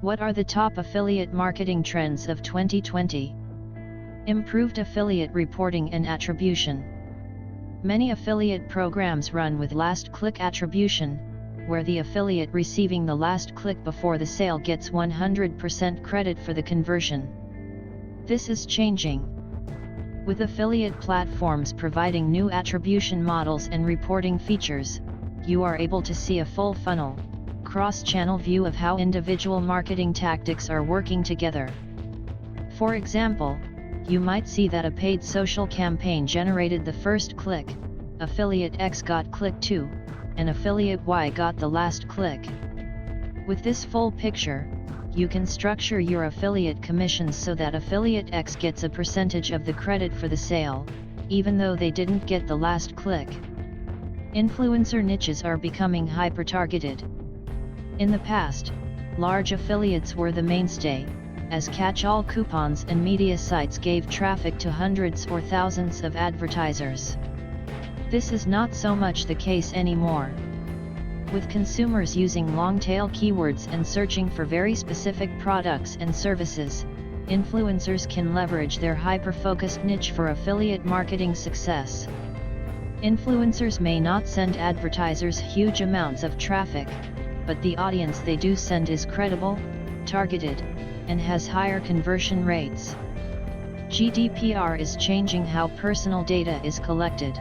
What are the top affiliate marketing trends of 2020? Improved affiliate reporting and attribution. Many affiliate programs run with last-click attribution, where the affiliate receiving the last click before the sale gets 100% credit for the conversion. This is changing, with affiliate platforms providing new attribution models and reporting features. You are able to see a full funnel, cross-channel view of how individual marketing tactics are working together. For example, you might see that a paid social campaign generated the first click, affiliate X got click 2, and affiliate Y got the last click. With this full picture, you can structure your affiliate commissions so that affiliate X gets a percentage of the credit for the sale, even though they didn't get the last click. Influencer niches are becoming hyper-targeted. In the past, large affiliates were the mainstay, as catch-all coupons and media sites gave traffic to hundreds or thousands of advertisers. This is not so much the case anymore. With consumers using long-tail keywords and searching for very specific products and services, influencers can leverage their hyper-focused niche for affiliate marketing success. Influencers may not send advertisers huge amounts of traffic, but the audience they do send is credible, targeted, and has higher conversion rates. GDPR is changing how personal data is collected.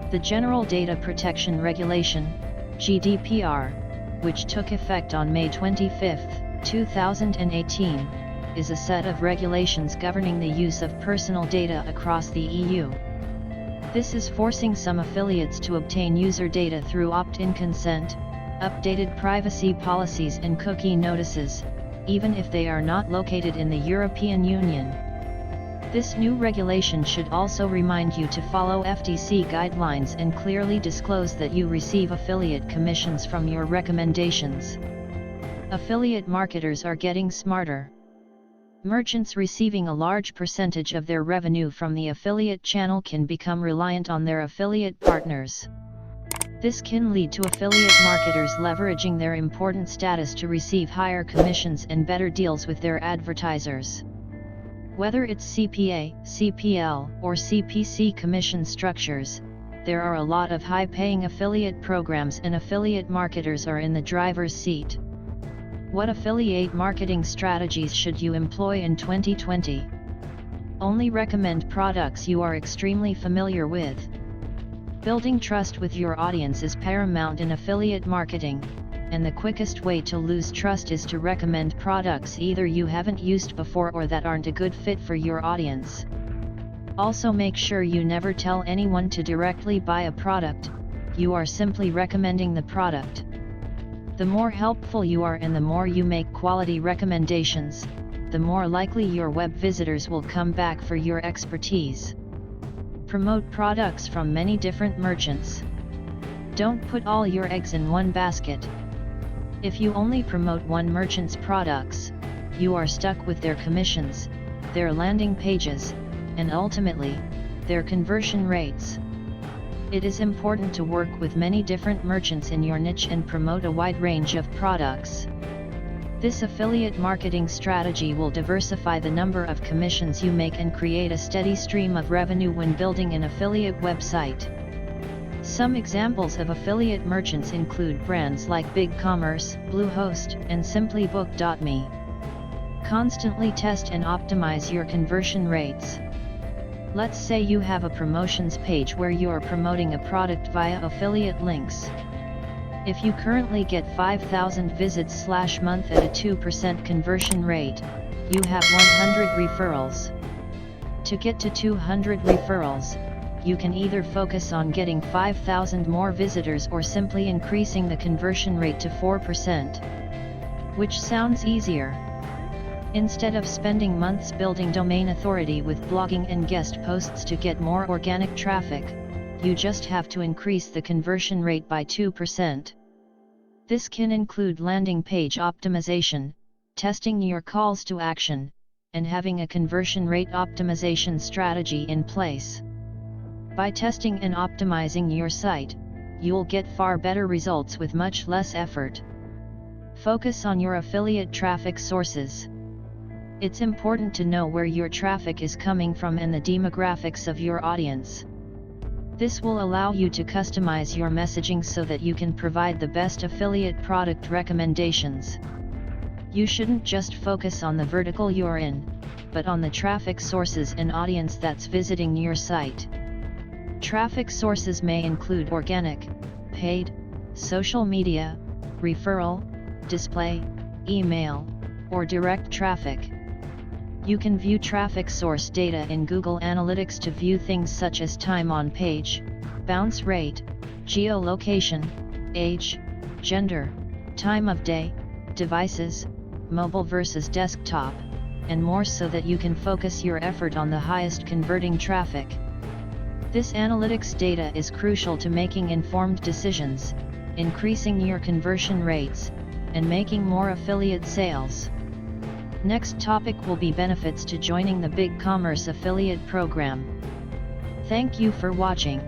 The General Data Protection Regulation, GDPR, which took effect on May 25, 2018, is a set of regulations governing the use of personal data across the EU. This is forcing some affiliates to obtain user data through opt-in consent, updated privacy policies and cookie notices, even if they are not located in the European Union. This new regulation should also remind you to follow FTC guidelines and clearly disclose that you receive affiliate commissions from your recommendations. Affiliate marketers are getting smarter. Merchants receiving a large percentage of their revenue from the affiliate channel can become reliant on their affiliate partners. This can lead to affiliate marketers leveraging their important status to receive higher commissions and better deals with their advertisers. Whether it's CPA, CPL, or CPC commission structures, there are a lot of high-paying affiliate programs and affiliate marketers are in the driver's seat. What affiliate marketing strategies should you employ in 2020? Only recommend products you are extremely familiar with. Building trust with your audience is paramount in affiliate marketing, and the quickest way to lose trust is to recommend products either you haven't used before or that aren't a good fit for your audience. Also, make sure you never tell anyone to directly buy a product. You are simply recommending the product. The more helpful you are and the more you make quality recommendations, the more likely your web visitors will come back for your expertise. Promote products from many different merchants. Don't put all your eggs in one basket. If you only promote one merchant's products, you are stuck with their commissions, their landing pages, and ultimately, their conversion rates. It is important to work with many different merchants in your niche and promote a wide range of products. This affiliate marketing strategy will diversify the number of commissions you make and create a steady stream of revenue when building an affiliate website. Some examples of affiliate merchants include brands like BigCommerce, Bluehost, and SimplyBook.me. Constantly test and optimize your conversion rates. Let's say you have a promotions page where you are promoting a product via affiliate links. If you currently get 5,000 visits/month at a 2% conversion rate, you have 100 referrals. To get to 200 referrals, you can either focus on getting 5,000 more visitors or simply increasing the conversion rate to 4%. Which sounds easier? Instead of spending months building domain authority with blogging and guest posts to get more organic traffic, you just have to increase the conversion rate by 2%. This can include landing page optimization, testing your calls to action, and having a conversion rate optimization strategy in place. By testing and optimizing your site, you'll get far better results with much less effort. Focus on your affiliate traffic sources. It's important to know where your traffic is coming from and the demographics of your audience. This will allow you to customize your messaging so that you can provide the best affiliate product recommendations. You shouldn't just focus on the vertical you're in, but on the traffic sources and audience that's visiting your site. Traffic sources may include organic, paid, social media, referral, display, email, or direct traffic. You can view traffic source data in Google Analytics to view things such as time on page, bounce rate, geolocation, age, gender, time of day, devices, mobile versus desktop, and more so that you can focus your effort on the highest converting traffic. This analytics data is crucial to making informed decisions, increasing your conversion rates, and making more affiliate sales. Next topic will be benefits to joining the BigCommerce affiliate program. Thank you for watching.